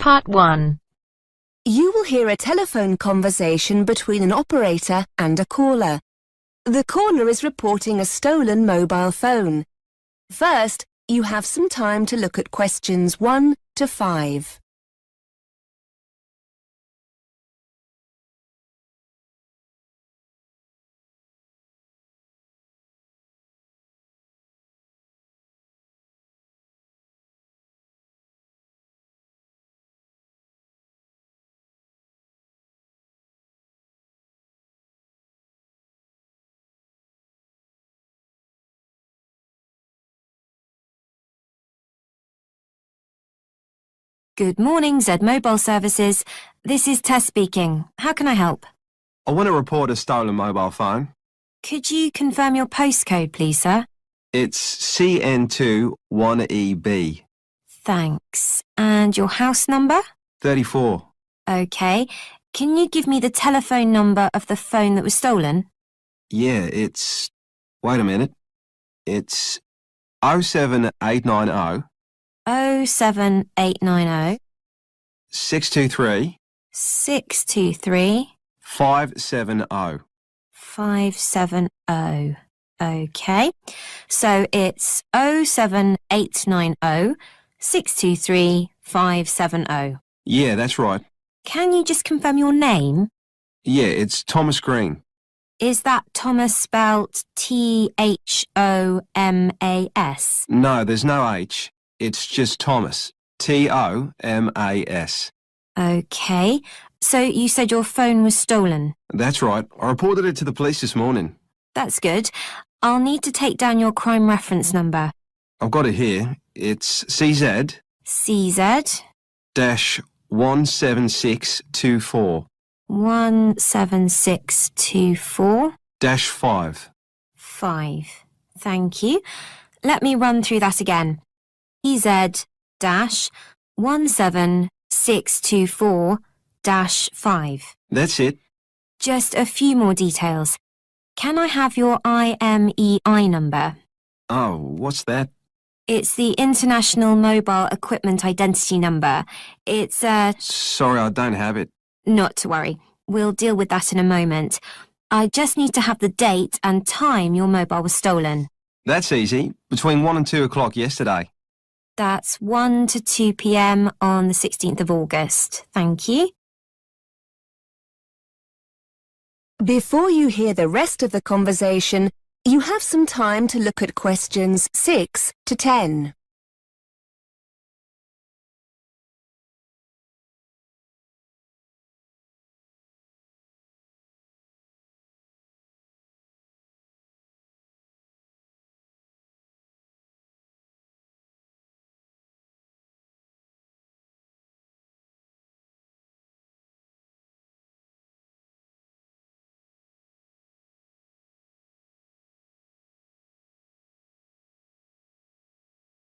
Part 1. You will hear a telephone conversation between an operator and a caller. The caller is reporting a stolen mobile phone. First, you have some time to look at questions 1 to 5. Good morning, Z Mobile Services. This is Tess speaking. How can I help? I want to report a stolen mobile phone. Could you confirm your postcode, please, sir? It's CN2 1EB. Thanks. And your house number? 34. OK. Can you give me the telephone number of the phone that was stolen? Yeah, it's... Wait a minute. It's 07890 07890 623 623 570. 570. OK. So it's 07890 623 570. Yeah, that's right. Can you just confirm your name? Yeah, it's Thomas Green. Is that Thomas spelt Thomas? No, there's no H. It's just Thomas. Thomas. OK. So you said your phone was stolen. That's right. I reported it to the police this morning. That's good. I'll need to take down your crime reference number. I've got it here. It's CZ CZ dash 17624 17624 dash 5. 5. Thank you. Let me run through that again. CZ dash 17624 dash 5. That's it. Just a few more details. Can I have your IMEI number? Oh, what's that? It's the International Mobile Equipment Identity Number. It's Sorry, I don't have it. Not to worry. We'll deal with that in a moment. I just need to have the date and time your mobile was stolen. That's easy. Between 1 and 2 o'clock yesterday. That's 1 to 2 p.m. on the 16th of August. Thank you. Before you hear the rest of the conversation, you have some time to look at questions 6 to 10.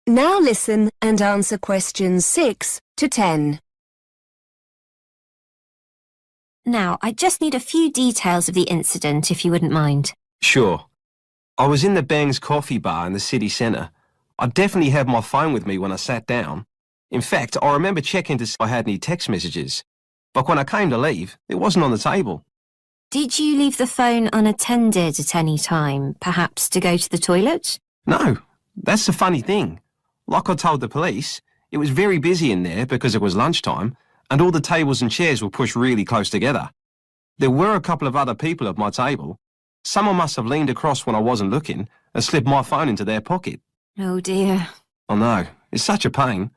Now listen and answer questions 6 to 10. Now, I just need a few details of the incident, if you wouldn't mind. Sure. I was in the Bang's coffee bar in the city centre. I definitely had my phone with me when I sat down. In fact, I remember checking to see if I had any text messages. But when I came to leave, it wasn't on the table. Did you leave the phone unattended at any time, perhaps to go to the toilet? No, that's the funny thing. Like I told the police, it was very busy in there because it was lunchtime and all the tables and chairs were pushed really close together. There were a couple of other people at my table. Someone must have leaned across when I wasn't looking and slipped my phone into their pocket. Oh dear. I know, it's such a pain.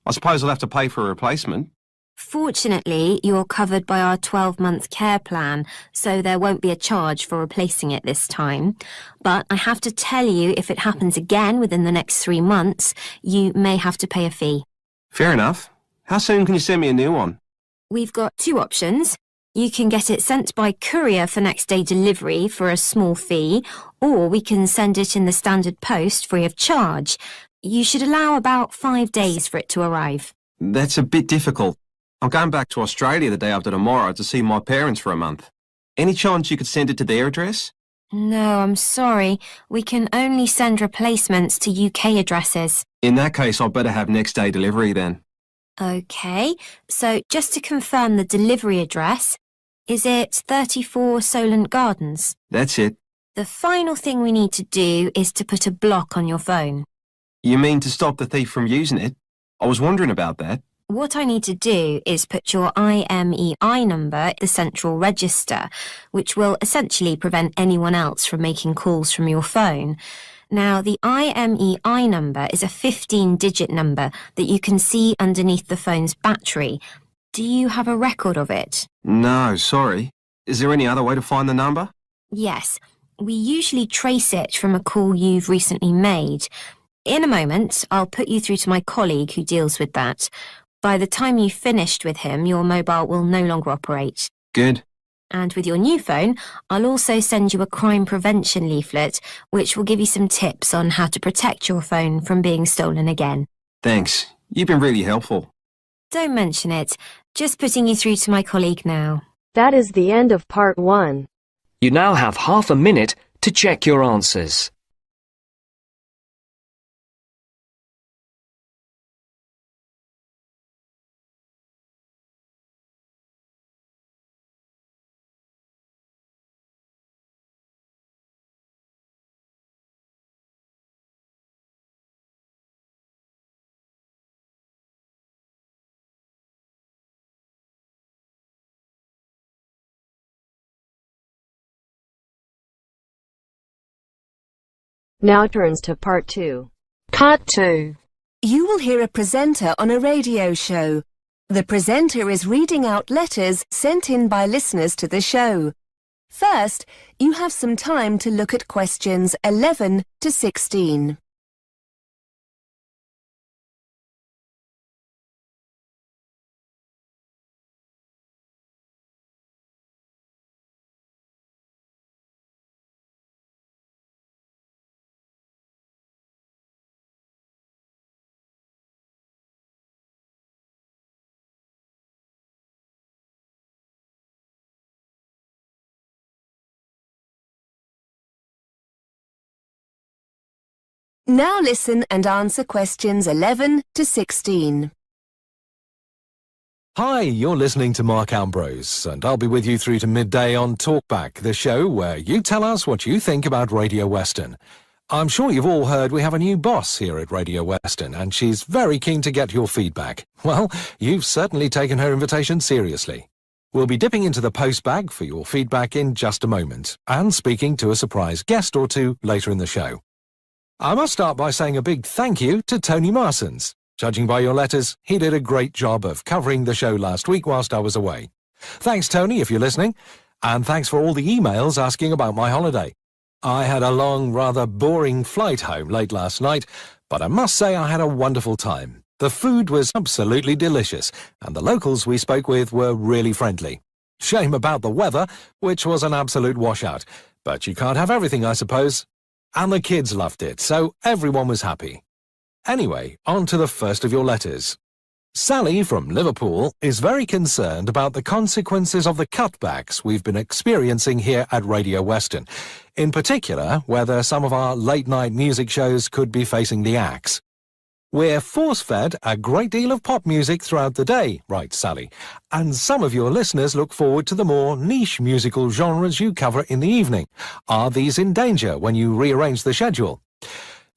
I suppose I'll have to pay for a replacement. Fortunately, you're covered by our 12-month care plan, so there won't be a charge for replacing it this time. But I have to tell you, if it happens again within the next 3 months, you may have to pay a fee. Fair enough. How soon can you send me a new one? We've got 2 options. You can get it sent by courier for next-day delivery for a small fee, or we can send it in the standard post free of charge. You should allow about 5 days for it to arrive. That's a bit difficult. I'm going back to Australia the day after tomorrow to see my parents for a month. Any chance you could send it to their address? No, I'm sorry. We can only send replacements to UK addresses. In that case, I'd better have next day delivery then. OK, so just to confirm the delivery address, is it 34 Solent Gardens? That's it. The final thing we need to do is to put a block on your phone. You mean to stop the thief from using it? I was wondering about that. What I need to do is put your IMEI number in the central register, which will essentially prevent anyone else from making calls from your phone. Now, the IMEI number is a 15-digit number that you can see underneath the phone's battery. Do you have a record of it? No, sorry. Is there any other way to find the number? Yes. We usually trace it from a call you've recently made. In a moment, I'll put you through to my colleague who deals with that. By the time you've finished with him, your mobile will no longer operate. Good. And with your new phone, I'll also send you a crime prevention leaflet, which will give you some tips on how to protect your phone from being stolen again. Thanks. You've been really helpful. Don't mention it. Just putting you through to my colleague now. That is the end of part 1. You now have half a minute to check your answers. Now turns to part 2. Part 2. You will hear a presenter on a radio show. The presenter is reading out letters sent in by listeners to the show. First, you have some time to look at questions 11 to 16. Now listen and answer questions 11 to 16. Hi, you're listening to Mark Ambrose, and I'll be with you through to midday on Talkback, the show where you tell us what you think about Radio Western. I'm sure you've all heard we have a new boss here at Radio Western, and she's very keen to get your feedback. Well, you've certainly taken her invitation seriously. We'll be dipping into the postbag for your feedback in just a moment, and speaking to a surprise guest or two later in the show. I must start by saying a big thank you to Tony Marsons. Judging by your letters, he did a great job of covering the show last week whilst I was away. Thanks, Tony, if you're listening, and thanks for all the emails asking about my holiday. I had a long, rather boring flight home late last night, but I must say I had a wonderful time. The food was absolutely delicious, and the locals we spoke with were really friendly. Shame about the weather, which was an absolute washout, but you can't have everything, I suppose. And the kids loved it, so everyone was happy. Anyway, on to the first of your letters. Sally from Liverpool is very concerned about the consequences of the cutbacks we've been experiencing here at Radio Western. In particular, whether some of our late-night music shows could be facing the axe. We're force-fed a great deal of pop music throughout the day, writes Sally, and some of your listeners look forward to the more niche musical genres you cover in the evening. Are these in danger when you rearrange the schedule?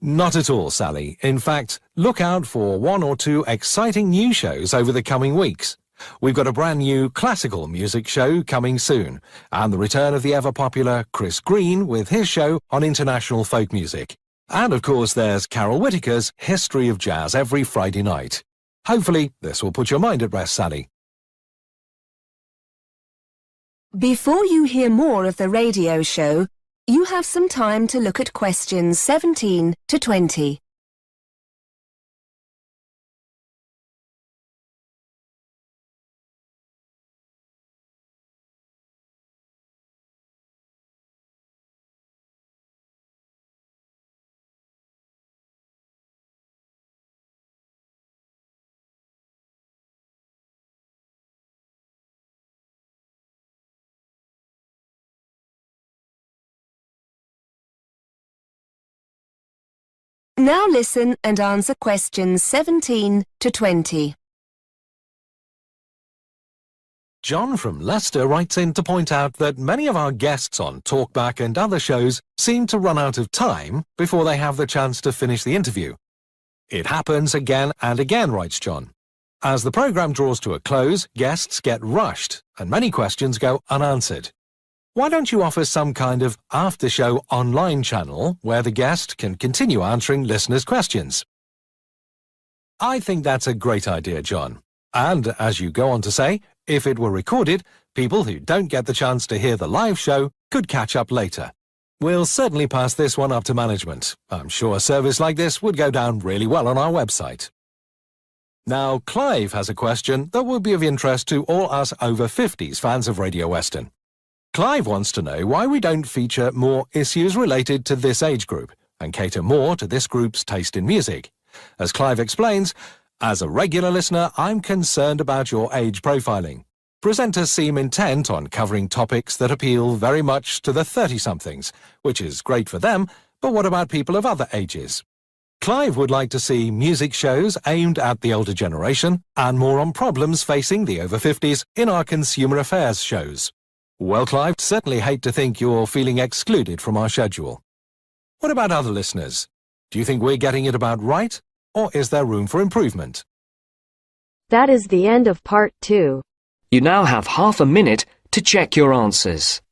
Not at all, Sally. In fact, look out for 1 or 2 exciting new shows over the coming weeks. We've got a brand new classical music show coming soon, and the return of the ever-popular Chris Green with his show on international folk music. And of course there's Carol Whittaker's History of Jazz every Friday night. Hopefully this will put your mind at rest, Sally. Before you hear more of the radio show, you have some time to look at questions 17 to 20. Now listen and answer questions 17 to 20. John from Leicester writes in to point out that many of our guests on Talkback and other shows seem to run out of time before they have the chance to finish the interview. It happens again and again, writes John. As the programme draws to a close, guests get rushed and many questions go unanswered. Why don't you offer some kind of after-show online channel where the guest can continue answering listeners' questions? I think that's a great idea, John. And, as you go on to say, if it were recorded, people who don't get the chance to hear the live show could catch up later. We'll certainly pass this one up to management. I'm sure a service like this would go down really well on our website. Now, Clive has a question that would be of interest to all us over 50s fans of Radio Western. Clive wants to know why we don't feature more issues related to this age group and cater more to this group's taste in music. As Clive explains, as a regular listener, I'm concerned about your age profiling. Presenters seem intent on covering topics that appeal very much to the 30-somethings, which is great for them, but what about people of other ages? Clive would like to see music shows aimed at the older generation and more on problems facing the over 50s in our consumer affairs shows. Well, Clive, certainly hate to think you're feeling excluded from our schedule. What about other listeners? Do you think we're getting it about right? Or is there room for improvement? That is the end of part 2. You now have half a minute to check your answers.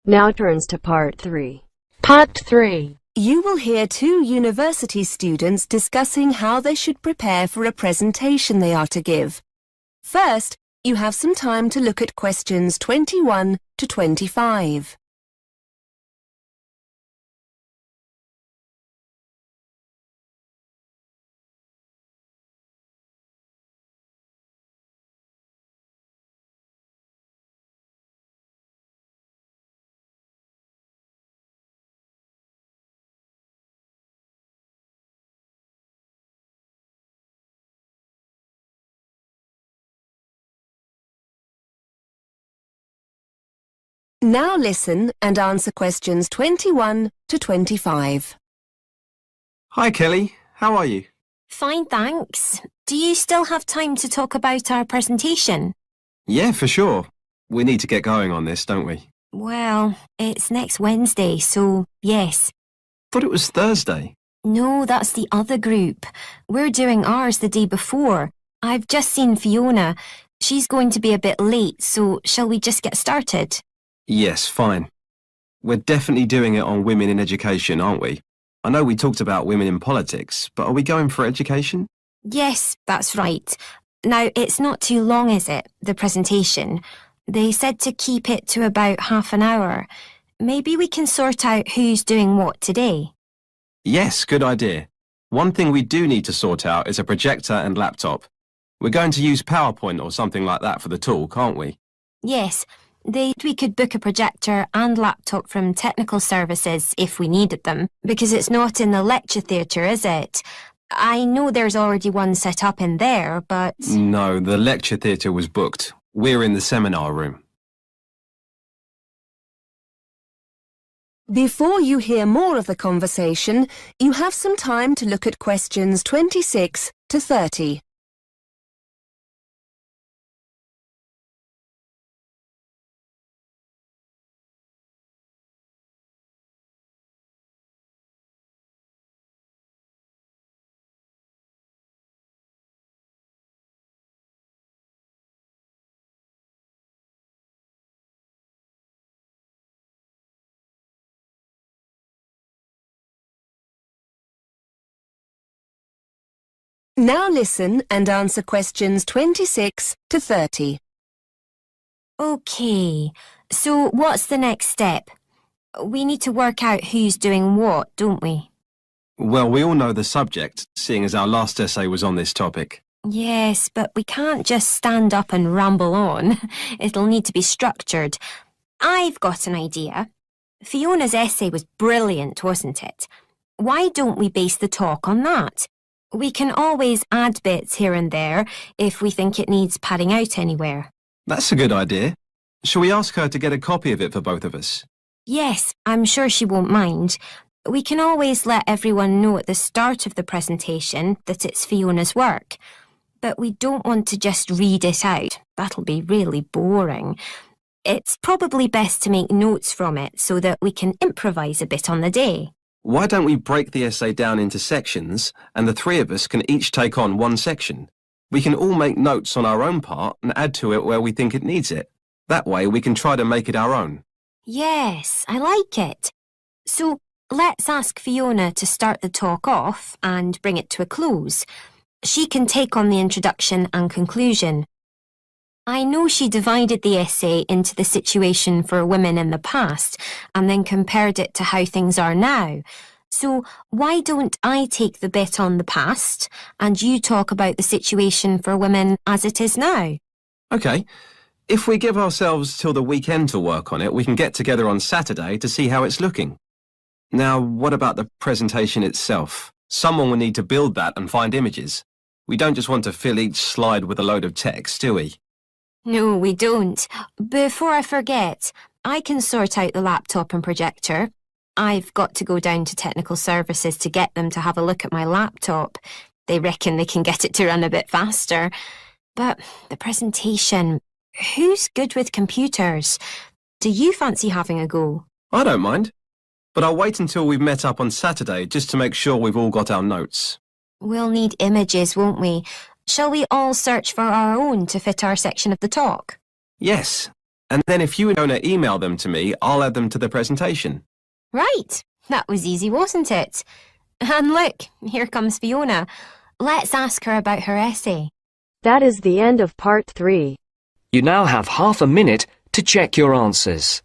Now turns to part 3. Part 3. You will hear two university students discussing how they should prepare for a presentation they are to give. First, you have some time to look at questions 21 to 25. Now listen and answer questions 21 to 25. Hi, Kelly. How are you? Fine, thanks. Do you still have time to talk about our presentation? Yeah, for sure. We need to get going on this, don't we? Well, it's next Wednesday, so yes. Thought it was Thursday. No, that's the other group. We're doing ours the day before. I've just seen Fiona. She's going to be a bit late, so shall we just get started? Yes, fine. We're definitely doing it on women in education, aren't we? I know we talked about women in politics, but are we going for education? Yes, that's right. Now, it's not too long, is it, the presentation? They said to keep it to about half an hour. Maybe we can sort out who's doing what today. Yes, good idea. One thing we do need to sort out is a projector and laptop. We're going to use PowerPoint or something like that for the talk, aren't we? Yes, we could book a projector and laptop from technical services if we needed them, because it's not in the lecture theatre, is it? I know there's already one set up in there, but... No, the lecture theatre was booked. We're in the seminar room. Before you hear more of the conversation, you have some time to look at questions 26 to 30. Now listen and answer questions 26 to 30. OK, so what's the next step? We need to work out who's doing what, don't we? Well, we all know the subject, seeing as our last essay was on this topic. Yes, but we can't just stand up and ramble on. It'll need to be structured. I've got an idea. Fiona's essay was brilliant, wasn't it? Why don't we base the talk on that? We can always add bits here and there if we think it needs padding out anywhere. That's a good idea. Shall we ask her to get a copy of it for both of us? Yes, I'm sure she won't mind. We can always let everyone know at the start of the presentation that it's Fiona's work. But we don't want to just read it out. That'll be really boring. It's probably best to make notes from it so that we can improvise a bit on the day. Why don't we break the essay down into sections and the three of us can each take on one section? We can all make notes on our own part and add to it where we think it needs it. That way we can try to make it our own. Yes, I like it. So let's ask Fiona to start the talk off and bring it to a close. She can take on the introduction and conclusion. I know she divided the essay into the situation for women in the past and then compared it to how things are now. So why don't I take the bit on the past and you talk about the situation for women as it is now? OK. If we give ourselves till the weekend to work on it, we can get together on Saturday to see how it's looking. Now, what about the presentation itself? Someone will need to build that and find images. We don't just want to fill each slide with a load of text, do we? No, we don't. Before I forget, I can sort out the laptop and projector. I've got to go down to technical services to get them to have a look at my laptop. They reckon they can get it to run a bit faster. But the presentation, who's good with computers? Do you fancy having a go? I don't mind. But I'll wait until we've met up on Saturday just to make sure we've all got our notes. We'll need images, won't we? Shall we all search for our own to fit our section of the talk? Yes. And then if you and Fiona email them to me, I'll add them to the presentation. Right. That was easy, wasn't it? And look, here comes Fiona. Let's ask her about her essay. That is the end of part 3. You now have half a minute to check your answers.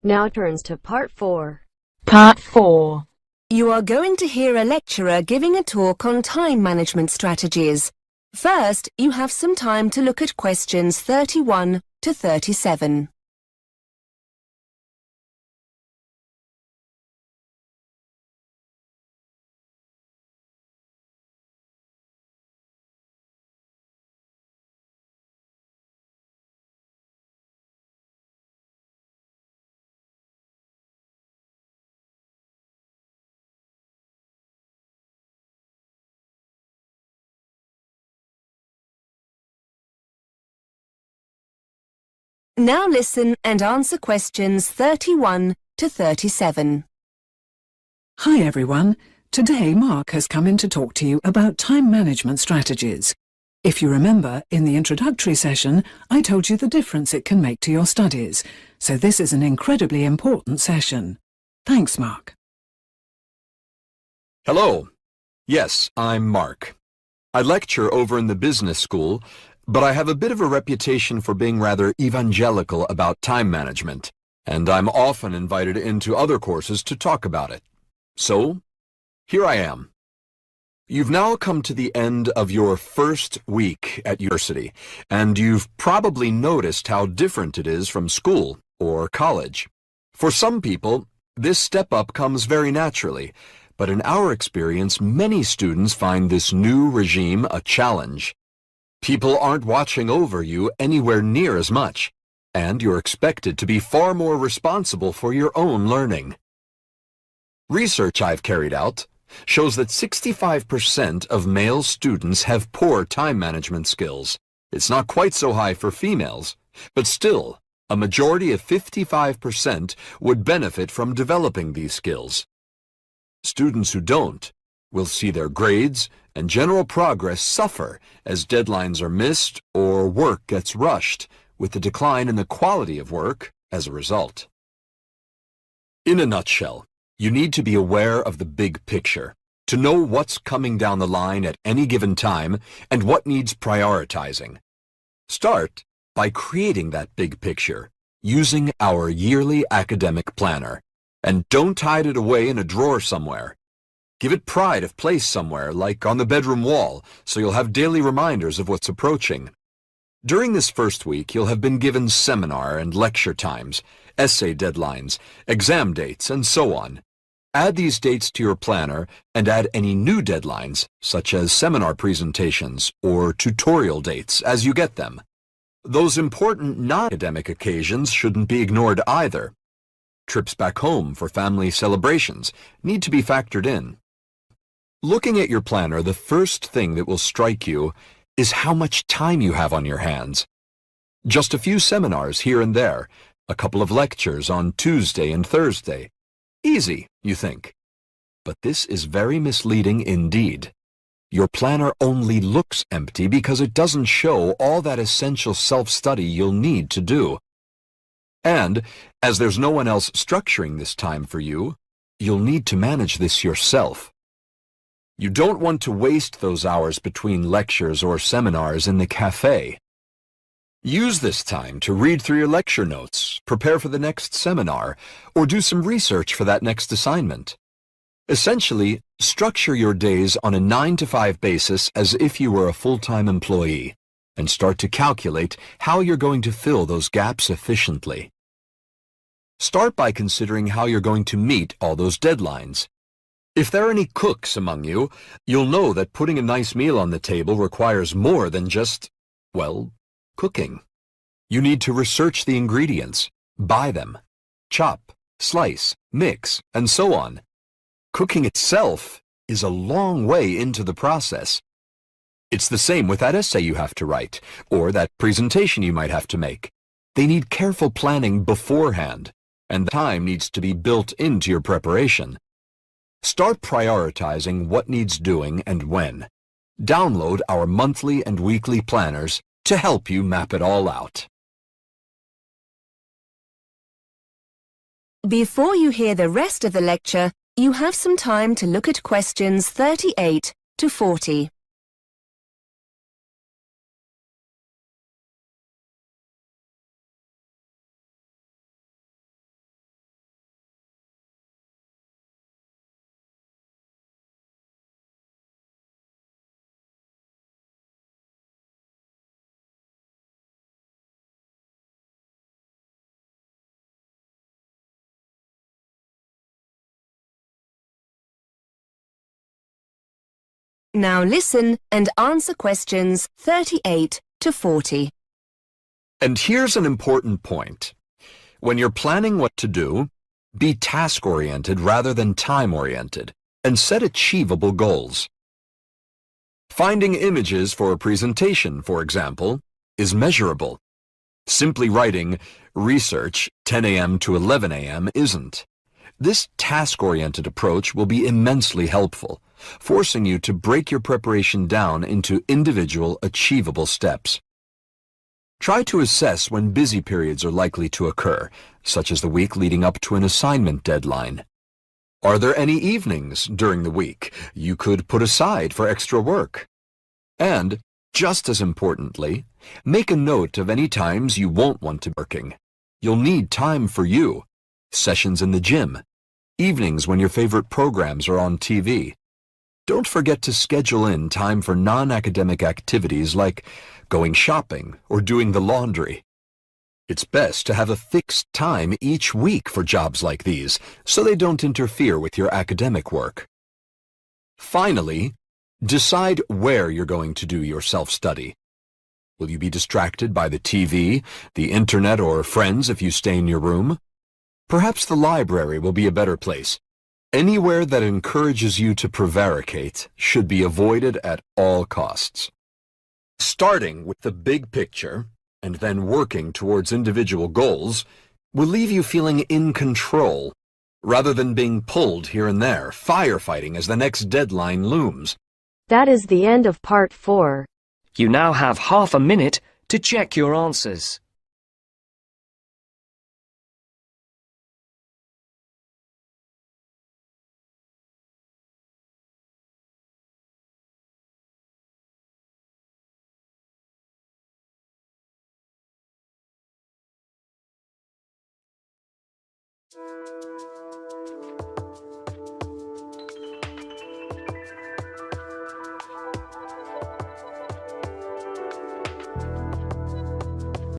Now turns to part 4. Part 4. You are going to hear a lecturer giving a talk on time management strategies. First, you have some time to look at questions 31 to 37. Now listen and answer questions 31 to 37. Hi everyone. Today Mark has come in to talk to you about time management strategies. If you remember, in the introductory session, I told you the difference it can make to your studies, so this is an incredibly important session. Thanks, Mark. Hello. Yes, I'm Mark. I lecture over in the business school, but I have a bit of a reputation for being rather evangelical about time management, and I'm often invited into other courses to talk about it. So, here I am. You've now come to the end of your first week at university, and you've probably noticed how different it is from school or college. For some people, this step up comes very naturally, but in our experience, many students find this new regime a challenge. People aren't watching over you anywhere near as much, and you're expected to be far more responsible for your own learning. Research I've carried out shows that 65% of male students have poor time management skills. It's not quite so high for females, but still, a majority of 55% would benefit from developing these skills. Students who don't will see their grades and general progress suffer as deadlines are missed or work gets rushed, with a decline in the quality of work as a result. In a nutshell, you need to be aware of the big picture, to know what's coming down the line at any given time and what needs prioritizing. Start by creating that big picture using our yearly academic planner, and don't hide it away in a drawer somewhere. Give it pride of place somewhere, like on the bedroom wall, so you'll have daily reminders of what's approaching. During this first week, you'll have been given seminar and lecture times, essay deadlines, exam dates, and so on. Add these dates to your planner and add any new deadlines, such as seminar presentations or tutorial dates, as you get them. Those important non-academic occasions shouldn't be ignored either. Trips back home for family celebrations need to be factored in. Looking at your planner, the first thing that will strike you is how much time you have on your hands. Just a few seminars here and there, a couple of lectures on Tuesday and Thursday. Easy, you think. But this is very misleading indeed. Your planner only looks empty because it doesn't show all that essential self-study you'll need to do. And, as there's no one else structuring this time for you, you'll need to manage this yourself. You don't want to waste those hours between lectures or seminars in the cafe. Use this time to read through your lecture notes, prepare for the next seminar, or do some research for that next assignment. Essentially, structure your days on a 9-to-5 basis as if you were a full-time employee, and start to calculate how you're going to fill those gaps efficiently. Start by considering how you're going to meet all those deadlines. If there are any cooks among you, you'll know that putting a nice meal on the table requires more than just, well, cooking. You need to research the ingredients, buy them, chop, slice, mix, and so on. Cooking itself is a long way into the process. It's the same with that essay you have to write, or that presentation you might have to make. They need careful planning beforehand, and the time needs to be built into your preparation. Start prioritizing what needs doing and when. Download our monthly and weekly planners to help you map it all out. Before you hear the rest of the lecture, you have some time to look at questions 38 to 40. Now listen and answer questions 38 to 40. And here's an important point. When you're planning what to do, be task-oriented rather than time-oriented, and set achievable goals. Finding images for a presentation, for example, is measurable. Simply writing research 10 a.m. to 11 a.m. isn't. This task-oriented approach will be immensely helpful, forcing you to break your preparation down into individual, achievable steps. Try to assess when busy periods are likely to occur, such as the week leading up to an assignment deadline. Are there any evenings during the week you could put aside for extra work? And, just as importantly, make a note of any times you won't want to be working. You'll need time for you, sessions in the gym, evenings when your favorite programs are on TV. Don't forget to schedule in time for non-academic activities like going shopping or doing the laundry. It's best to have a fixed time each week for jobs like these, so they don't interfere with your academic work. Finally, decide where you're going to do your self-study. Will you be distracted by the TV, the internet, or friends if you stay in your room? Perhaps the library will be a better place. Anywhere that encourages you to prevaricate should be avoided at all costs. Starting with the big picture, and then working towards individual goals, will leave you feeling in control, rather than being pulled here and there, firefighting as the next deadline looms. That is the end of part 4. You now have half a minute to check your answers.